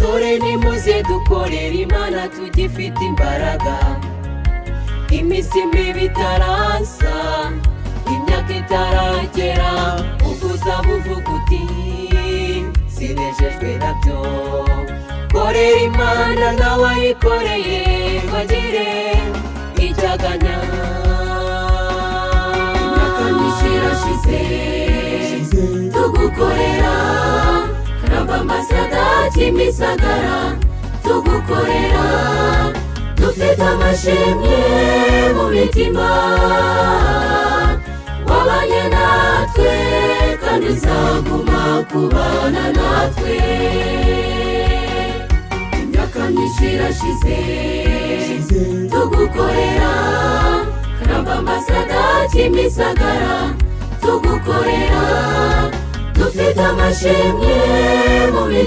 dore nimuze dukorera Imana tugifite imbaraga, iminsi mibi itaraza, imyaka itaragera, uzavuga uti sinejejwe nabyo. Korera Imana nawe wayikoreye bagire icyaganya. Imyaka myinshi irashize tugukorera, Karamba Ambasada Kimisagara tugukorera, dufite amashimwe mu mitima, wabanye natwe kandi uzaguma kubana natwe. Imyaka myinshi irashize tugukorera, Karamba Ambasada Kimisagara tugukorera, dufite amashimwe mu mitima.